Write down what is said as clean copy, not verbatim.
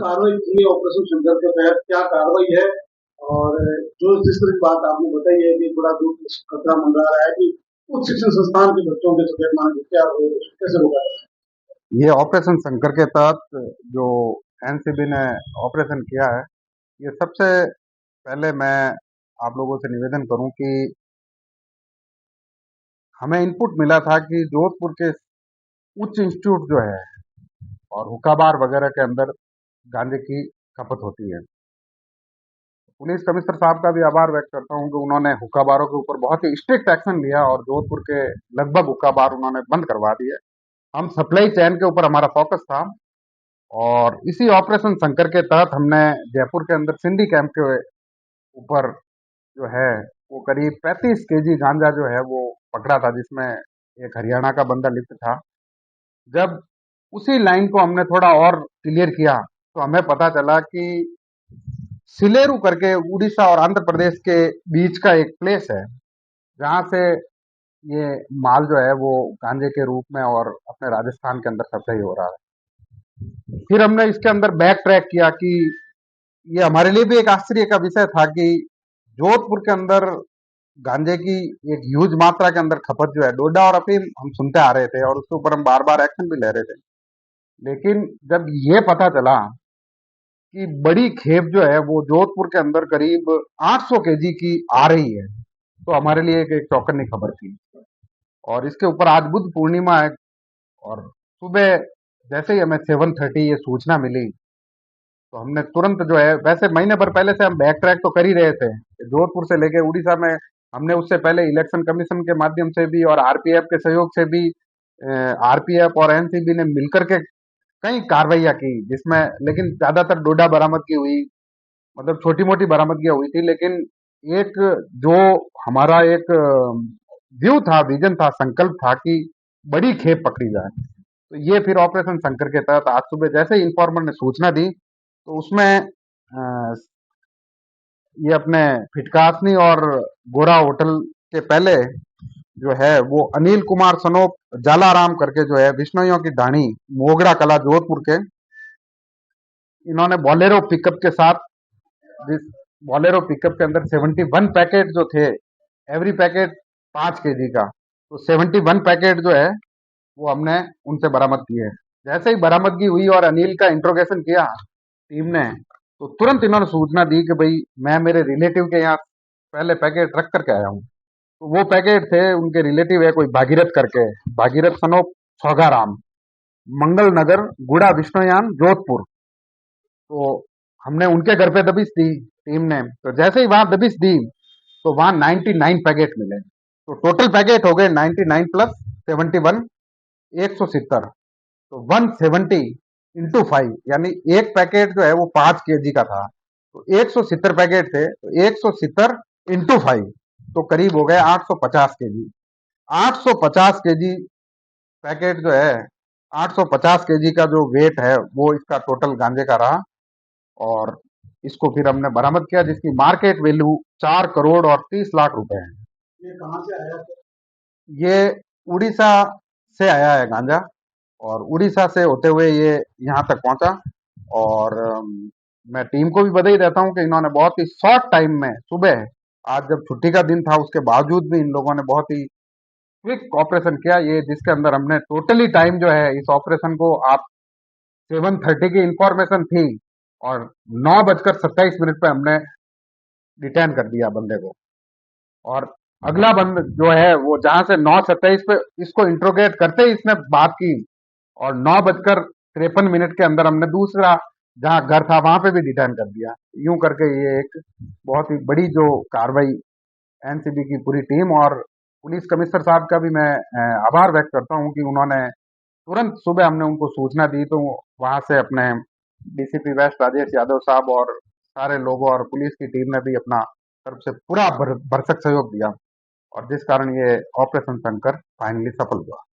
कार्रवाई थी ऑपरेशन शंकर के तहत, क्या कार्रवाई है? और जो जिस तरह की बात आपने बताई है कि बड़ा दूर खतरा मंडरा रहा है कि उच्च शिक्षण संस्थान के बच्चों के सफेद मान क्या कैसे होगा? ये ऑपरेशन शंकर के तहत जो एनसीबी ने ऑपरेशन किया है, ये सबसे पहले मैं आप लोगों से निवेदन करूं कि हमें इनपुट मिला था कि जोधपुर के उच्च इंस्टीट्यूट जो है और हुक्का बार वगैरह के अंदर गांजे की खपत होती है। पुलिस कमिश्नर साहब का भी आभार व्यक्त करता हूं कि उन्होंने हुक्का बारों के ऊपर बहुत ही स्ट्रिक्ट एक्शन लिया और जोधपुर के लगभग हुक्का बार उन्होंने बंद करवा दिए। हम सप्लाई चेन के ऊपर हमारा फोकस था और इसी ऑपरेशन शंकर के तहत हमने जयपुर के अंदर सिंधी कैंप के ऊपर जो है वो करीब 35 केजी गांजा जो है वो पकड़ा था, जिसमें एक हरियाणा का बंदा लिप्त था। जब उसी लाइन को हमने थोड़ा और क्लियर किया तो हमें पता चला कि सिलेरू करके उड़ीसा और आंध्र प्रदेश के बीच का एक प्लेस है जहां से ये माल जो है वो गांजे के रूप में और अपने राजस्थान के अंदर सप्लाई हो रहा है। फिर हमने इसके अंदर बैक ट्रैक किया कि ये हमारे लिए भी एक आश्चर्य का विषय था कि जोधपुर के अंदर गांजे की एक ह्यूज मात्रा के अंदर खपत जो है, डोडा और अफीम हम सुनते आ रहे थे और उसके ऊपर हम बार बार एक्शन भी ले रहे थे। लेकिन जब ये पता चला कि बड़ी खेप जो है वो जोधपुर के अंदर करीब 800 केजी की आ रही है, तो हमारे लिए एक चौंकाने खबर थी। और इसके ऊपर आज बुद्ध पूर्णिमा है और सुबह जैसे ही हमें 7:30 ये सूचना मिली तो हमने तुरंत जो है, वैसे महीने भर पहले से हम बैक ट्रैक तो कर ही रहे थे जोधपुर से लेके उड़ीसा में। हमने उससे पहले इलेक्शन कमीशन के माध्यम से भी और आरपीएफ के सहयोग से भी आरपीएफ और एनसीबी ने मिलकर के कई कार्रवाइयां की, जिसमें लेकिन ज्यादातर डोडा बरामदगी हुई, मतलब छोटी मोटी बरामदगियां हुई थी। लेकिन एक जो हमारा एक व्यू था, विजन था, संकल्प था कि बड़ी खेप पकड़ी जाए, तो ये फिर ऑपरेशन शंकर के तहत आज सुबह जैसे ही इन्फॉर्मर ने सूचना दी तो उसमें ये अपने फिटकासनी और गोरा होटल के पहले जो है वो अनिल कुमार सनोप जालाराम करके जो है विष्णुइयों की ढाणी मोगरा कला जोधपुर के, इन्होंने बोलेरो पिकअप के साथ, जिस बोलेरो पिकअप के अंदर 71 पैकेट जो थे, एवरी पैकेट 5 केजी का, तो 71 पैकेट जो है वो हमने उनसे बरामद किए। जैसे ही बरामदगी हुई और अनिल का इंट्रोगेशन किया टीम ने, तो तुरंत इन्होंने सूचना दी कि भाई मैं मेरे रिलेटिव के यहाँ पहले पैकेट रख करके आया हूँ। तो वो पैकेट थे, उनके रिलेटिव है कोई भागीरथ करके, भागीरथ सनोप सौगाराम, मंगल नगर, गुड़ा विष्णुयान, जोधपुर। तो हमने उनके घर पे दबिश दी टीम ने। तो जैसे ही वहां दबिश दी तो वहां 99 पैकेट मिले, तो टोटल पैकेट हो गए 99 प्लस 71, 170। तो 170 इंटू 5, यानी एक पैकेट जो है वो 5 केजी का था, तो 170 पैकेट थे, तो 170 इंटू 5 तो करीब हो गए 850 केजी। 850 केजी पैकेट जो है, 850 केजी का जो वेट है वो इसका टोटल गांजे का रहा और इसको फिर हमने बरामद किया, जिसकी मार्केट वैल्यू 4 करोड़ और 30 लाख रुपए है। ये कहाँ से आया? ये उड़ीसा से आया है गांजा और उड़ीसा से होते हुए ये यहाँ तक पहुंचा। और मैं टीम को भी बधाई देता हूं कि इन्होंने बहुत ही शॉर्ट टाइम में, सुबह आज जब छुट्टी का दिन था उसके बावजूद भी इन लोगों ने बहुत ही क्विक ऑपरेशन किया, ये जिसके अंदर हमने टोटली टाइम जो है इस ऑपरेशन को, आप 7:30 की इंफॉर्मेशन थी और 9:27 पे हमने डिटेन कर दिया बंदे को। और अगला बंद जो है वो जहां से 9:27 पे इसको इंट्रोगेट करते ही इसने बात की और 9:53 के अंदर हमने दूसरा जहां घर था वहां पे भी डिटेन कर दिया। यूं करके ये एक बहुत ही बड़ी जो कार्रवाई एनसीबी की पूरी टीम और पुलिस कमिश्नर साहब का भी मैं आभार व्यक्त करता हूं कि उन्होंने तुरंत सुबह हमने उनको सूचना दी तो वहां से अपने डीसीपी वेस्ट राजेश यादव साहब और सारे लोगों और पुलिस की टीम ने भी अपना तरफ से पूरा भरसक सहयोग दिया और जिस कारण ये ऑपरेशन शंकर फाइनली सफल हुआ।